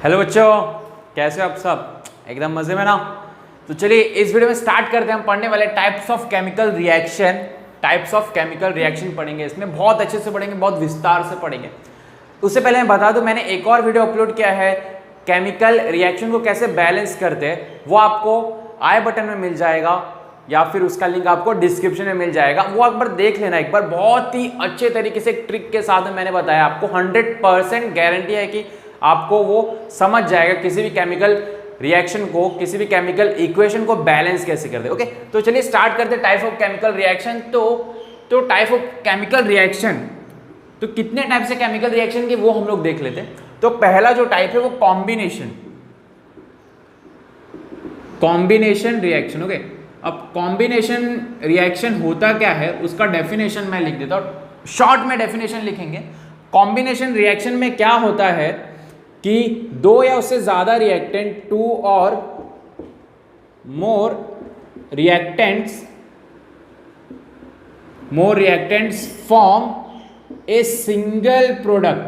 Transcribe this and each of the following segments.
Hello बच्चों, कैसे हो आप सब? एकदम मजे में ना। तो चलिए इस वीडियो में स्टार्ट करते हैं। हम पढ़ने वाले types of chemical reaction. Types of chemical reaction पढ़ेंगे, इसमें बहुत अच्छे से पढ़ेंगे, बहुत विस्तार से पढ़ेंगे। उससे पहले मैं बता दूं, मैंने एक और वीडियो अपलोड किया है केमिकल रिएक्शन को कैसे बैलेंस करते हैं। वो आपको आई बटन में मिल जाएगा या फिर उसका लिंक आपको डिस्क्रिप्शन में मिल जाएगा। वो एक बार देख लेना एक बार। बहुत ही अच्छे तरीके से ट्रिक के साथ में मैंने बताया आपको। 100% गारंटी है कि आपको वो समझ जाएगा किसी भी केमिकल रिएक्शन को, किसी भी केमिकल इक्वेशन को बैलेंस कैसे करते। ओके, तो चलिए स्टार्ट करते हैं टाइप ऑफ केमिकल रिएक्शन। तो टाइप ऑफ केमिकल रिएक्शन, तो कितने टाइप से केमिकल रिएक्शन के वो हम लोग देख लेते हैं। तो पहला जो टाइप है वो कॉम्बिनेशन रिएक्शन। ओके, अब कॉम्बिनेशन रिएक्शन होता क्या है उसका डेफिनेशन मैं लिख देता हूं। शॉर्ट में डेफिनेशन लिखेंगे। कॉम्बिनेशन रिएक्शन में क्या होता है कि दो या उससे ज्यादा reactant, two or more reactants form a single product.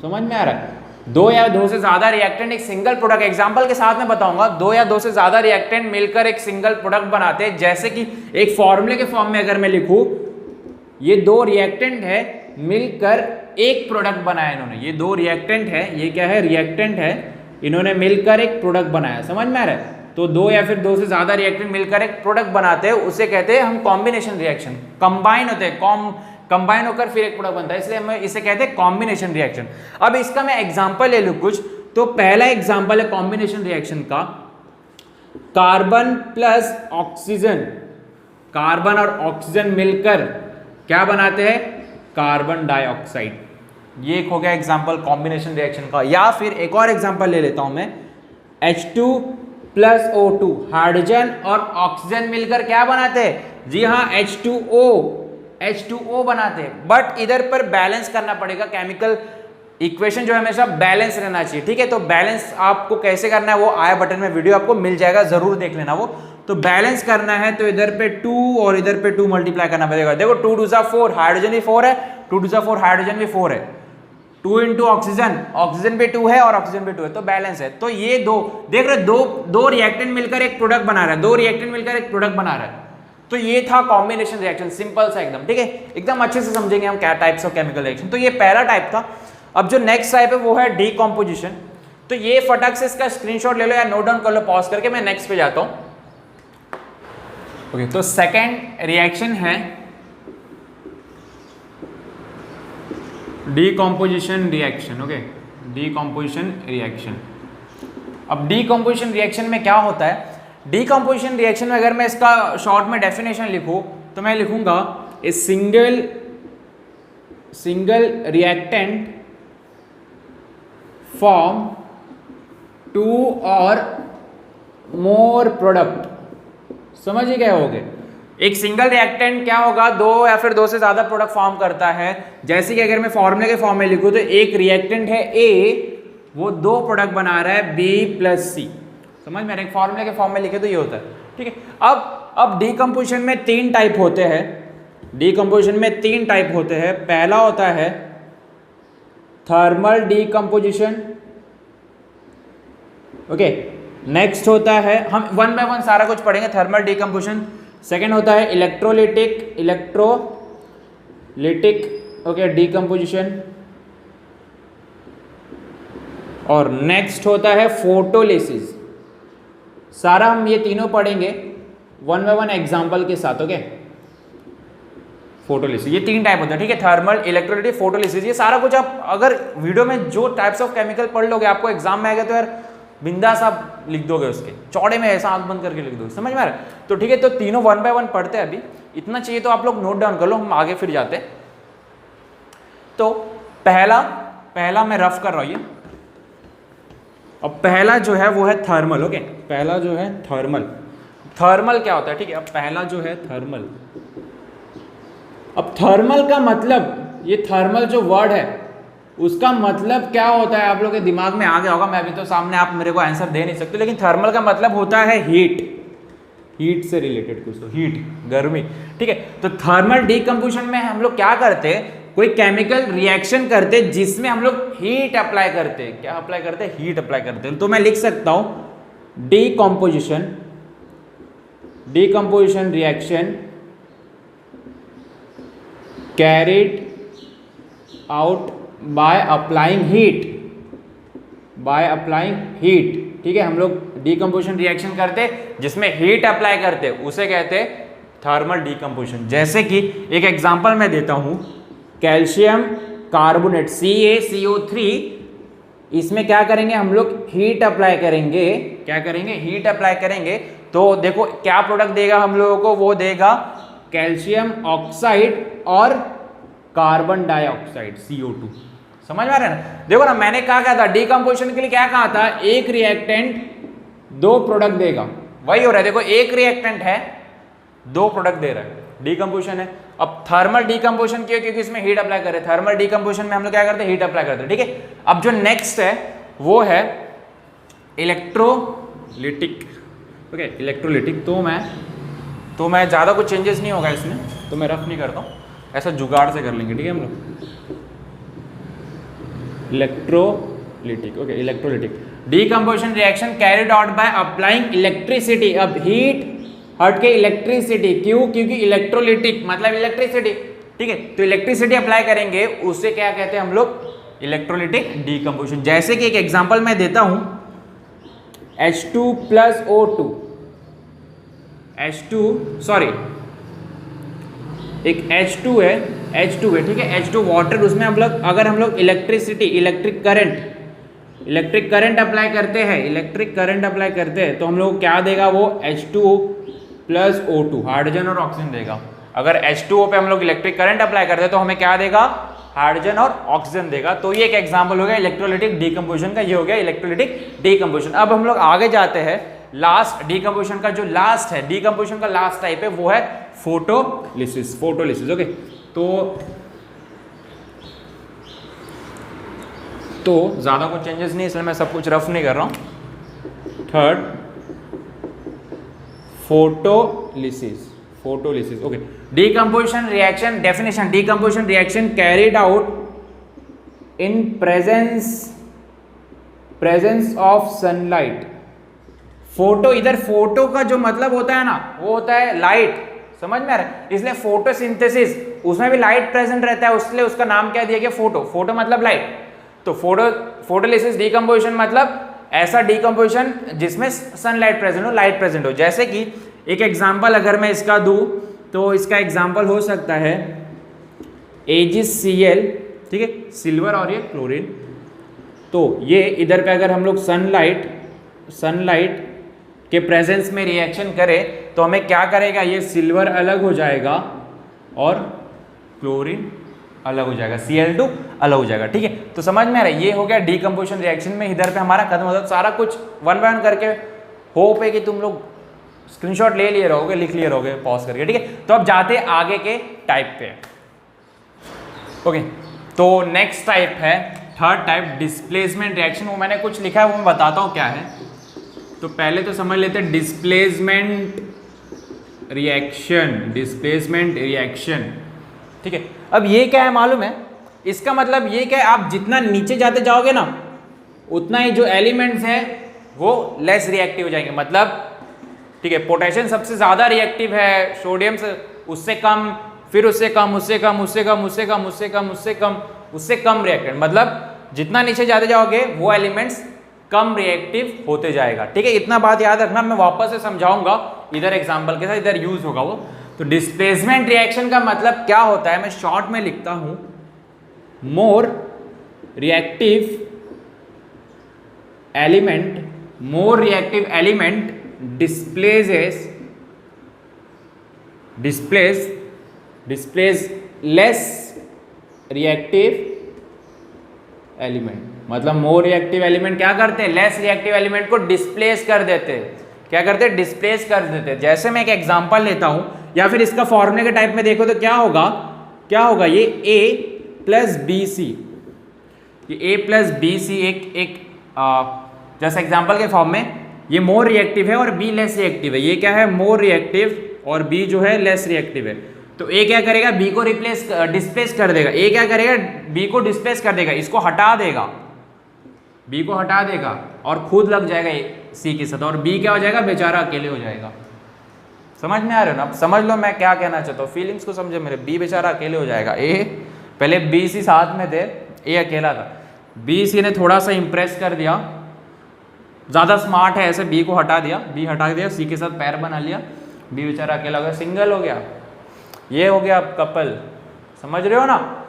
समझ में आ रहा है? दो या दो से ज्यादा रिएक्टेंट एक सिंगल प्रोडक्ट, एग्जांपल के साथ में बताऊंगा। दो या दो से ज्यादा रिएक्टेंट मिलकर एक सिंगल प्रोडक्ट बनाते हैं। जैसे कि एक फॉर्मूले के फॉर्म में अगर मैं लिखूं, ये दो रिएक्टेंट है मिलकर एक प्रोडक्ट बनाया इन्होंने। ये दो रिएक्टेंट है, ये क्या है? रिएक्टेंट है, इन्होंने मिलकर एक प्रोडक्ट बनाया। समझ में आ रहा है? तो दो या फिर दो से ज्यादा रिएक्टेंट मिलकर एक प्रोडक्ट बनाते हैं, उसे कहते हैं हम कॉम्बिनेशन रिएक्शन। कंबाइन होते हैं, कंबाइन होकर फिर एक प्रोडक्ट बनता है, इसलिए हम इसे कहते हैं कॉम्बिनेशन रिएक्शन। अब इसका मैं एग्जांपल ले लूं कुछ। तो पहला एग्जांपल है कॉम्बिनेशन रिएक्शन का, कार्बन प्लस ऑक्सीजन। कार्बन और ऑक्सीजन मिलकर क्या बनाते हैं? Carbon dioxide. ये एक हो गया एग्जांपल कॉम्बिनेशन रिएक्शन का। या फिर एक और एग्जांपल ले लेता हूं मैं, H2 प्लस O2। हाइड्रोजन और ऑक्सीजन मिलकर क्या बनाते हैं? जी हाँ, H2O बनाते हैं। बट इधर पर बैलेंस करना पड़ेगा। केमिकल इक्वेशन जो है हमेशा बैलेंस रहना चाहिए, ठीक है? तो बैलेंस आपको कैसे करना है वो आई बटन में वीडियो आपको मिल जाएगा, जरूर देख लेना वो। तो बैलेंस करना है तो इधर पे 2 और इधर पे 2 मल्टीप्लाई करना पड़ेगा। देखो 2 2 जा 4, हाइड्रोजन भी 4 है, 2 2 जा 4, हाइड्रोजन भी 4 है। 2 इंटू ऑक्सीजन, ऑक्सीजन भी 2 है और ऑक्सीजन भी 2 है, तो बैलेंस है। तो ये दो देख रहे, दो रिएक्टेंट मिलकर एक प्रोडक्ट बना रहा है, दो रिएक्टेंट मिलकर एक प्रोडक्ट बना रहा है। तो ये था कॉम्बिनेशन रिएक्शन, सिंपल सा एकदम, ठीक है? एकदम अच्छे से समझेंगे हम क्या टाइप्स ऑफ केमिकल रिएक्शन। तो ये पहला टाइप था। अब जो नेक्स्ट टाइप है वो है डीकॉम्पोजिशन। तो ये फटाक से इसका स्क्रीनशॉट ले लो या नोट डाउन कर लो पॉज करके। मैं नेक्स्ट पे जाता हूं। ओके, तो सेकेंड रिएक्शन है decomposition reaction. Okay, decomposition reaction. अब डीकॉम्पोजिशन रिएक्शन में क्या होता है? डीकॉम्पोजिशन रिएक्शन में अगर मैं इसका शॉर्ट में डेफिनेशन लिखूं तो मैं लिखूंगा ए सिंगल रिएक्टेंट फॉर्म 2 और मोर प्रोडक्ट। समझ गए होगे? एक सिंगल रिएक्टेंट क्या होगा? दो या फिर दो से ज्यादा प्रोडक्ट फॉर्म करता है। जैसे कि अगर मैं फॉर्मूले के फॉर्म में लिखूं तो एक रिएक्टेंट है A, वो दो प्रोडक्ट बना रहा है B प्लस C। समझ में? एक फॉर्मूले के फॉर्म में लिखे तो ये होता है, ठीक है? अब डीकम्पोजिशन में 3 टाइप होते हैं। डीकम्पोजिशन में 3 टाइप होते हैं। पहला होता है थर्मल डीकम्पोजिशन। ओके, नेक्स्ट होता है, हम 1 बाय 1 सारा कुछ पढ़ेंगे। Thermal decomposition. सेकेंड होता है इलेक्ट्रोलिटिक ओके डीकम्पोजिशन। और नेक्स्ट होता है फोटोलिसिस। सारा हम ये तीनों पढ़ेंगे 1 बाय 1 एग्जाम्पल के साथ। ओके, फोटोलिसिस, ये 3 टाइप होते हैं, ठीक है? Thermal, electrolytic, photolysis. ये सारा कुछ आप अगर वीडियो में जो टाइप्स ऑफ केमिकल पढ़ लोगे, आपको एग्जाम में आएगा तो यार बिंदास आप लिख दोगे, उसके चौड़े में ऐसा आंख बंद करके लिख दोगे। समझ में आ रहा है? तो ठीक है, तो तीनों 1 बाय 1 पढ़ते हैं। अभी इतना चाहिए तो आप लोग नोट डाउन कर लो, हम आगे फिर जाते हैं। तो पहला मैं रफ कर रहा हूं ये। अब पहला जो है वो है थर्मल। ओके, पहला जो है थर्मल क्या होता है, ठीक है? अब पहला जो है थर्मल। अब थर्मल का मतलब, ये थर्मल जो वर्ड है उसका मतलब क्या होता है आप लोग के दिमाग में आ गया होगा। मैं अभी तो सामने, आप मेरे को आंसर दे नहीं सकते, लेकिन थर्मल का मतलब होता है हीट से रिलेटेड कुछ, तो हीट, गर्मी, ठीक है? तो थर्मल डीकम्पोजिशन में हम लोग क्या करते हैं? कोई केमिकल रिएक्शन करते जिसमें हम लोग हीट अप्लाई करते हैं। क्या अप्लाई करते हैं? हीट अप्लाई करते हैं। तो मैं लिख सकता हूं decomposition reaction carried out by applying heat. ठीक है, हम लोग डीकंपोजिशन रिएक्शन करते जिसमें हीट अप्लाई करते उसे कहते थर्मल डीकंपोजिशन। जैसे कि एक एग्जांपल मैं देता हूं, कैल्शियम कार्बोनेट CaCO3, इसमें क्या करेंगे हम लोग? हीट अप्लाई करेंगे। क्या करेंगे? हीट अप्लाई करेंगे। तो देखो क्या प्रोडक्ट देगा हम लोगों को? वो देगा कैल्शियम ऑक्साइड और कार्बन डाइऑक्साइड CO2। समझ में आ रहा है ना? देखो ना, मैंने क्या था डीकंपोजिशन के लिए, क्या कहा था? एक रिएक्टेंट दो प्रोडक्ट देगा, वही हो रहा है। देखो एक रिएक्टेंट है, दो प्रोडक्ट दे रहा है, डीकंपोजिशन है। अब थर्मल डीकंपोजिशन क्यों? क्योंकि इसमें हीट अप्लाई कर रहे हैं। थर्मल डीकंपोजिशन में हम लोग क्या करते हैं? हीट अप्लाई करते हैं। ठीक है, अब जो नेक्स्ट है वो है इलेक्ट्रोलिटिक। Okay, electrolytic. तो मैं ज़्यादा कुछ चेंजेस नहीं होगा इसमें, तो मैं रफ नहीं करता हूँ, ऐसा जुगाड़ से कर लेंगे। ठीक है, हम लोग electrolytic. Okay, electrolytic decomposition reaction carried out by applying electricity. अब हीट हट के इलेक्ट्रिसिटी, क्यों? क्योंकि इलेक्ट्रोलिटिक मतलब इलेक्ट्रिसिटी। ठीक है, तो इलेक्ट्रिसिटी अप्लाई करेंगे, उससे क्या कहते हैं हम लोग? Electrolytic decomposition. जैसे कि एक एग्जांपल मैं देता हूं, H2 + O2, एक H2 है, ठीक है, H2 वाटर। उसमें हम लोग अगर हम लोग इलेक्ट्रिक करंट अप्लाई करते हैं, तो हम लोग क्या देगा? वो H2O + O2 हाइड्रोजन और ऑक्सीजन देगा। अगर H2O पे हम लोग इलेक्ट्रिक करंट अप्लाई करते हैं तो हमें क्या देगा? हाइड्रोजन और ऑक्सीजन देगा। तो ये एक एग्जांपल हो गया इलेक्ट्रोलिटिक डीकंपोजिशन का। ये हो गया इलेक्ट्रोलिटिक डीकंपोजिशन। अब हम लोग आगे जाते हैं, लास्ट डीकंपोजिशन का जो लास्ट है, डीकंपोजिशन का लास्ट टाइप है वो है फोटोलिसिस। ओके, तो ज्यादा कुछ चेंजेस नहीं, इसलिए मैं सब कुछ रफ नहीं कर रहा हूं। Third, photolysis. Okay, decomposition reaction definition. Decomposition reaction carried out in presence of sunlight. Photo, इधर फोटो का जो मतलब होता है ना, वो होता है लाइट। समझ में आ रहा है? इसलिए फोटोसिंथेसिस, उसमें भी लाइट प्रेजेंट रहता है, इसलिए उसका नाम क्या दिया गया? फोटो मतलब लाइट। तो फोटोलिसिस डीकंपोजिशन मतलब ऐसा डीकंपोजिशन जिसमें सनलाइट प्रेजेंट हो, लाइट प्रेजेंट हो। जैसे कि एक एग्जांपल अगर मैं इसका दूं, तो इसका एग्जांपल हो सकता है AgCl, ठीक है, सिल्वर और ये क्लोरीन। तो ये इधर का अगर हम लोग सनलाइट के प्रेजेंस में रिएक्शन करें तो हमें क्या करेगा? ये सिल्वर अलग हो जाएगा और क्लोरीन अलग हो जाएगा, Cl2 अलग हो जाएगा। ठीक है, तो समझ में आ रहा है? ये हो गया डीकंपोजिशन रिएक्शन में। इधर पे हमारा खत्म होता है सारा कुछ। वन बाय वन करके होप है कि तुम लोग स्क्रीनशॉट ले लिए रहोगे, लिख लिए रहोगे पॉज करके। ठीक है, तो अब जाते हैं आगे के टाइप पे। ओके, तो नेक्स्ट टाइप है, थर्ड टाइप, डिस्प्लेसमेंट रिएक्शन। वो मैंने कुछ लिखा है, वो मैं बताता हूँ क्या है। तो पहले तो समझ लेते हैं डिस्प्लेसमेंट रिएक्शन। ठीक है, अब ये क्या है मालूम है? इसका मतलब ये क्या है? आप जितना नीचे जाते जाओगे ना, उतना ही जो एलिमेंट्स हैं वो लेस रिएक्टिव हो जाएंगे। मतलब ठीक है, पोटेशियम सबसे ज्यादा रिएक्टिव है, सोडियम से उससे कम, फिर उससे कम रिएक्टेंट। मतलब जितना नीचे जाते जाओगे वो एलिमेंट्स कम रिएक्टिव होते जाएगा। ठीक है, इतना बात याद रखना, मैं वापस से समझाऊंगा इधर एग्जांपल के साथ, इधर यूज होगा वो। तो डिस्प्लेसमेंट रिएक्शन का मतलब क्या होता है? मैं शॉर्ट में लिखता हूं, more reactive element displace less reactive element. मतलब मोर रिएक्टिव एलिमेंट क्या करते हैं? लेस रिएक्टिव एलिमेंट को डिस्प्लेस कर देते हैं। क्या करते हैं? डिस्प्लेस कर देते हैं। जैसे मैं एक एग्जांपल लेता हूं, या फिर इसका फॉर्मूले के टाइप में देखो तो क्या होगा? ये A + BC, ये A + BC एक जैसे एग्जांपल के फॉर्म में, ये मोर रिएक्टिव है और B लेस रिएक्टिव है। ये क्या है? मोर रिएक्टिव और B जो है लेस रिएक्टिव है। तो ए क्या करेगा, बी को डिस्प्लेस कर देगा। ए क्या करेगा, बी को डिस्प्लेस कर देगा, इसको हटा देगा, बी को हटा देगा और खुद लग जाएगा सी के साथ, और बी क्या हो जाएगा, बेचारा अकेले हो जाएगा। समझ में आ रहा है ना? अब समझ लो मैं क्या कहना चाहता हूँ, फीलिंग्स को समझे मेरे। बी बेचारा अकेले हो जाएगा। ए पहले बी सी साथ में थे, ए अकेला था, बी सी ने थोड़ा सा इंप्रेस कर दिया, ज़्यादा स्मार्ट है ऐसे, बी को हटा दिया, बी हटा दिया, सी के साथ पैर बना लिया, बी बेचारा अकेला हो गया, सिंगल हो गया। ये हो गया कपल। समझ रहे हो ना?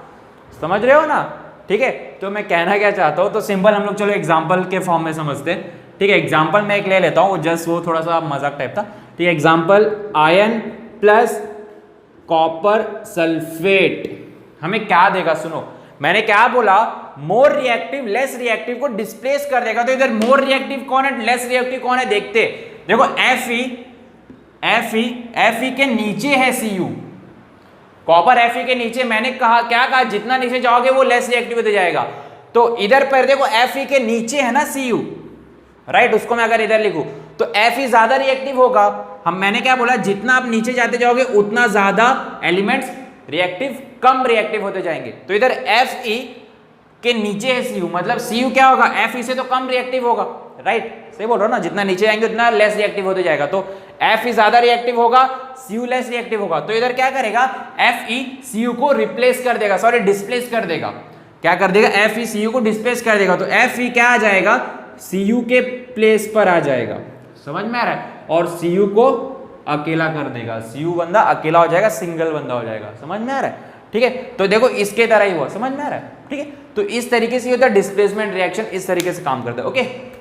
समझ रहे हो ना? ठीक है, तो मैं कहना क्या चाहता हूँ, तो सिंपल हम लोग चलो एग्जाम्पल के फॉर्म में समझते हैं। ठीक है, एग्जाम्पल मैं एक ले लेता हूँ, जस्ट वो थोड़ा सा मजाक टाइप था। ठीक है, example iron plus copper sulphate हमें क्या देगा, सुनो मैंने क्या बोला, मोर रिएक्टिव लेस रिएक्टिव को डिस्प्लेस कर देगा। तो इधर मोर रिएक्टिव कौन है, लेस रिएक्टिव कौन है, देखते। देखो Fe के नीचे है Cu, कॉपर Fe के नीचे। मैंने कहा क्या कहा, जितना नीचे जाओगे वो लेस रिएक्टिव होते जाएगा। तो इधर पर देखो Fe के नीचे है ना Cu, राइट। उसको मैं अगर इधर लिखूं तो Fe ज्यादा रिएक्टिव होगा। मैंने क्या बोला, जितना आप नीचे जाते जाओगे उतना ज्यादा एलिमेंट्स रिएक्टिव कम रिएक्टिव होते जाएंगे। तो इधर Fe के नीचे है Cu, मतलब Cu क्या होगा, Fe से तो कम रिएक्टिव होगा, राइट। सही बोल रहा हूं ना, जितना नीचे जाएंगे उतना लेस रिएक्टिव होते जाएगा। तो Fe ज्यादा रिएक्टिव होगा, Cu लेस रिएक्टिव होगा। तो इधर क्या करेगा, Fe Cu को रिप्लेस कर देगा, सॉरी डिस्प्लेस कर देगा। क्या कर देगा, Fe Cu को डिस्प्लेस कर देगा। तो Fe क्या आ जाएगा, Cu के प्लेस पर आ जाएगा। समझ में आ रहा है? और Cu को अकेला कर देगा, Cu बंदा अकेला हो जाएगा, सिंगल बंदा हो जाएगा। समझ में आ रहा है? ठीक है, तो देखो इसके तरह ही हुआ। समझ में आ रहा है? ठीक है, तो इस तरीके से होता है डिस्प्लेसमेंट रिएक्शन, इस तरीके से काम करता है। ओके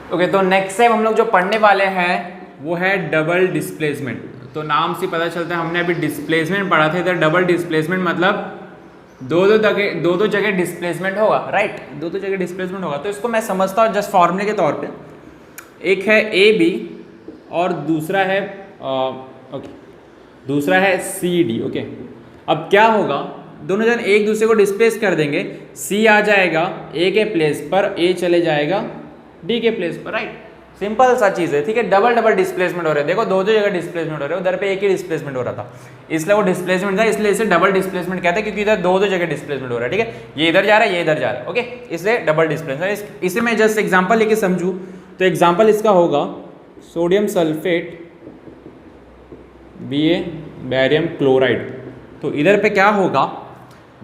ओके, तो नेक्स्ट टाइम हम लोग जो पढ़ने वाले हैं वो है डबल डिस्प्लेसमेंट। तो नाम से पता चलता है, हमने अभी डिस्प्लेसमेंट पढ़ा था, इधर डबल डिस्प्लेसमेंट मतलब दो जगह डिस्प्लेसमेंट होगा, राइट। दो जगह डिस्प्लेसमेंट होगा। तो इसको मैं समझता हूँ जस्ट फॉर्मूले के तौर पे। एक है ए बी और दूसरा है दूसरा है सी डी। ओके, अब क्या होगा, दोनों जन एक दूसरे को डिस्प्लेस कर देंगे, सी आ जाएगा ए के प्लेस पर, ए चले जाएगा डी के प्लेस पर, राइट। सिंपल सा चीज़ है। ठीक है, डबल डिस्प्लेसमेंट हो रहा है। देखो दो जगह डिस्प्लेसमेंट हो रहे हैं, उधर पे एक ही डिस्प्लेसमेंट हो रहा था, इसलिए वो डिस्प्लेसमेंट था, इसलिए इसे डबल डिस्प्लेसमेंट कहते हैं, क्योंकि इधर दो जगह डिस्प्लेसमेंट हो रहा है। ठीक है, ये इधर जा रहा है, ये इधर जा रहा है। ओके, इसलिए डबल डिस्प्लेसमेंट। इसे मैं जस्ट एग्जाम्पल लेके समझूँ तो एग्जाम्पल इसका होगा sodium sulphate Ba barium chloride. तो इधर पे क्या होगा,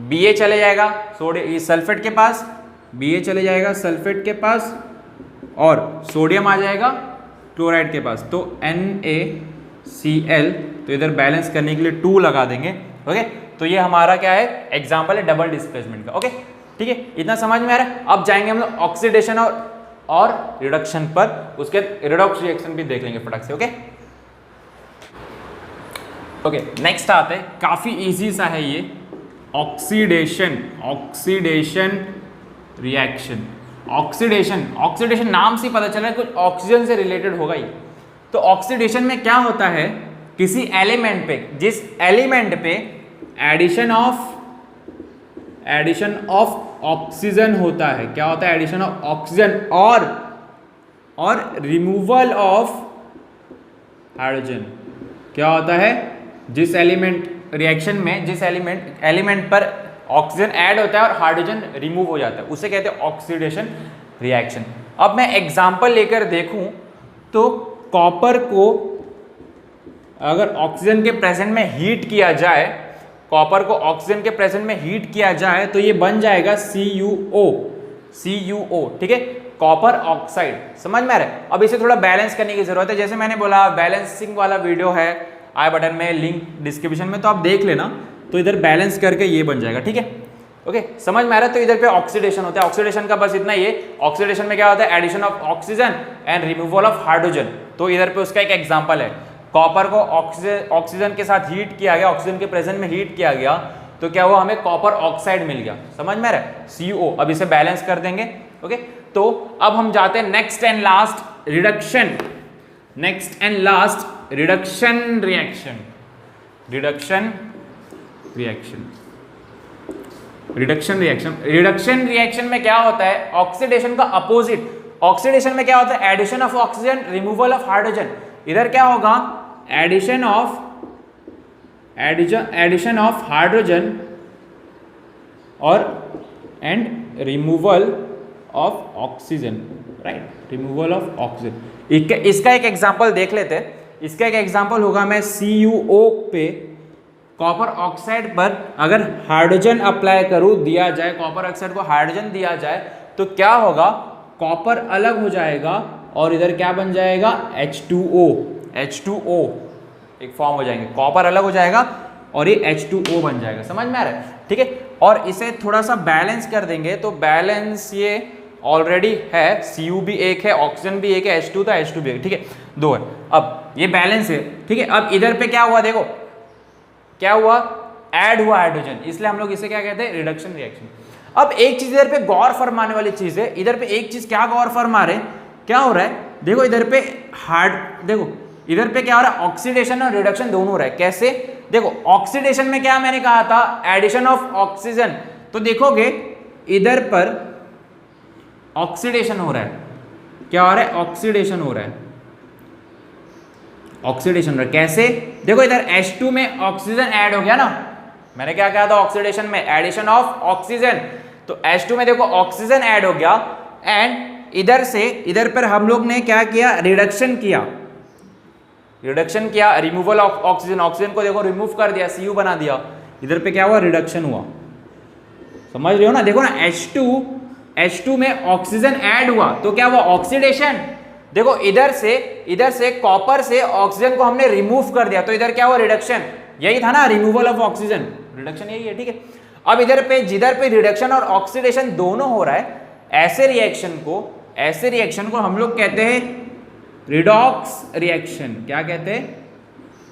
Ba चले जाएगा सोडियम सल्फेट के पास, Ba चले जाएगा सल्फेट के पास, और सोडियम आ जाएगा क्लोराइड के पास। तो NaCl, तो इधर बैलेंस करने के लिए 2 लगा देंगे। ओके, तो ये हमारा क्या है, एग्जाम्पल है डबल डिस्प्लेसमेंट का। ओके, ठीक है, इतना समझ में आ रहा है? अब जाएंगे हम लोग ऑक्सीडेशन और रिडक्शन पर, उसके रिडॉक्स रिएक्शन भी देख लेंगे फटाक से। ओके ओके, नेक्स्ट आते हैं, काफी इजी सा है ये, ऑक्सीडेशन रिएक्शन। ऑक्सीडेशन नाम से पता चला है कुछ ऑक्सीजन से रिलेटेड होगा ही। तो ऑक्सीडेशन में क्या होता है, किसी एलिमेंट पे, जिस एलिमेंट पे एडिशन ऑफ ऑक्सीजन होता है, क्या होता है, एडिशन ऑफ ऑक्सीजन और रिमूवल ऑफ हाइड्रोजन। क्या होता है, जिस एलिमेंट रिएक्शन में जिस एलिमेंट पर ऑक्सीजन ऐड होता है और हाइड्रोजन रिमूव हो जाता है, उसे कहते हैं ऑक्सीडेशन रिएक्शन। अब मैं एग्जांपल लेकर देखूं तो कॉपर को अगर ऑक्सीजन के प्रेजेंट में हीट किया जाए, कॉपर को ऑक्सीजन के प्रेजेंट में हीट किया जाए तो ये बन जाएगा CuO। ठीक है, कॉपर ऑक्साइड। समझ में आ रहा है? अब इसे थोड़ा बैलेंस करने की जरूरत है। जैसे मैंने बोला बैलेंसिंग वाला वीडियो है आई बटन में, लिंक डिस्क्रिप्शन में, तो आप देख लेना। तो इधर बैलेंस करके ये बन जाएगा। ठीक है, ओके, समझ में आ रहा है? तो इधर पे ऑक्सीडेशन होता है। ऑक्सीडेशन का बस इतना ही है। ऑक्सीडेशन में क्या होता है, addition of oxygen and removal of hydrogen. तो इधर पे उसका एक एग्जांपल है, कॉपर को ऑक्सीजन के साथ हीट किया गया, ऑक्सीजन के प्रेजेंट में हीट किया गया, तो क्या हुआ, हमें कॉपर ऑक्साइड मिल गया। समझ में आ रहा है? CO। अब इसे बैलेंस कर देंगे। ओके, तो अब हम जाते हैं next and last reduction reaction. Reduction reaction में क्या होता है, ऑक्सीडेशन का अपोजिट। ऑक्सीडेशन में क्या होता है, addition of oxygen, removal of hydrogen. इधर क्या होगा, एडिशन ऑफ हाइड्रोजन और and removal of oxygen, right, removal of oxygen. इसका एक एग्जांपल देख लेते हैं। इसका एक एग्जांपल होगा, मैं CuO पे कॉपर ऑक्साइड पर अगर हाइड्रोजन अप्लाई करूं, दिया जाए कॉपर ऑक्साइड को हाइड्रोजन दिया जाए तो क्या होगा, कॉपर अलग हो जाएगा और इधर क्या बन जाएगा, H2O एक फॉर्म हो जाएंगे, कॉपर अलग हो जाएगा और ये H2O बन जाएगा। समझ में आ रहा है, ठीक है। और इसे थोड़ा सा बैलेंस कर देंगे तो बैलेंस ये ऑलरेडी है, Cu भी एक है, ऑक्सीजन भी एक है, H2 था, H2 भी एक, ठीक है, 2 है। अब ये बैलेंस है, ठीक है। अब इधर पे क्या हुआ, देखो क्या हुआ, ऐड हुआ हाइड्रोजन, इसलिए हम लोग इसे क्या कहते हैं, रिडक्शन रिएक्शन। अब एक चीज इधर पे गौर फरमाने वाली चीज है, इधर पे एक चीज क्या गौर फरमा रहे, क्या हो रहा है, देखो इधर पे देखो इधर पे क्या हो रहा है, ऑक्सीडेशन और रिडक्शन दोनों हो रहा है। कैसे, देखो ऑक्सीडेशन में क्या मैंने कहा था, एडिशन ऑफ ऑक्सीजन, तो देखोगे इधर पर ऑक्सीडेशन हो रहा है, क्या हो रहा है, ऑक्सीडेशन हो रहा है, ऑक्सीडेशन हो रहा है। कैसे, देखो इधर H2 में ऑक्सीजन ऐड हो गया ना, मैंने क्या कहा था ऑक्सीडेशन में, एडिशन ऑफ ऑक्सीजन, तो H2 में देखो ऑक्सीजन ऐड हो गया एंड इधर से इधर पर हम लोग ने क्या किया, रिडक्शन किया, रिमूवल ऑफ ऑक्सीजन, ऑक्सीजन को देखो रिमूव कर दिया, Cu बना दिया, इधर पे क्या हुआ, रिडक्शन हुआ। समझ रहे हो ना, देखो ना H2 में ऑक्सीजन ऐड हुआ तो क्या हुआ, ऑक्सीडेशन। देखो इधर से कॉपर से ऑक्सीजन को हमने रिमूव कर दिया तो इधर क्या हुआ, रिडक्शन। यही था ना, रिमूवल ऑफ ऑक्सीजन, रिडक्शन यही है, ठीक है। अब इधर पे जिधर पे रिडक्शन और ऑक्सीडेशन दोनों हो रहा है, ऐसे रिएक्शन को हम लोग कहते हैं रिडॉक्स रिएक्शन। क्या कहते हैं,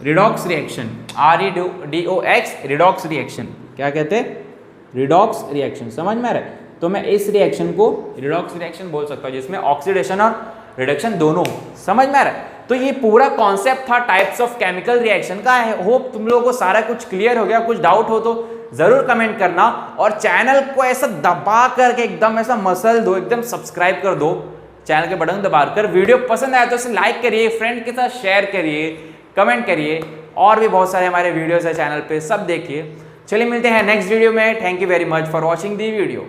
redox reaction, REDOX, redox reaction. क्या कहते हैं, रिडॉक्स रिएक्शन। समझ में आ रहा है, तो मैं इस रिएक्शन को रिडॉक्स रिएक्शन बोल सकता हूँ जिसमें ऑक्सीडेशन और रिडक्शन दोनों। समझ में आ रहा है, तो ये पूरा कॉन्सेप्ट था टाइप्स ऑफ केमिकल रिएक्शन का। होप तुम लोगों को सारा कुछ क्लियर हो गया। कुछ डाउट हो तो जरूर कमेंट करना और चैनल को ऐसा दबा करके एकदम ऐसा मसल दो, एकदम सब्सक्राइब कर दो चैनल के बटन दबाकर। वीडियो पसंद आया तो इसे लाइक करिए, फ्रेंड के साथ शेयर करिए, कमेंट करिए, और भी बहुत सारे हमारे वीडियोस है चैनल पे, सब देखिए। चलिए मिलते हैं नेक्स्ट वीडियो में। Thank you very much for watching the video.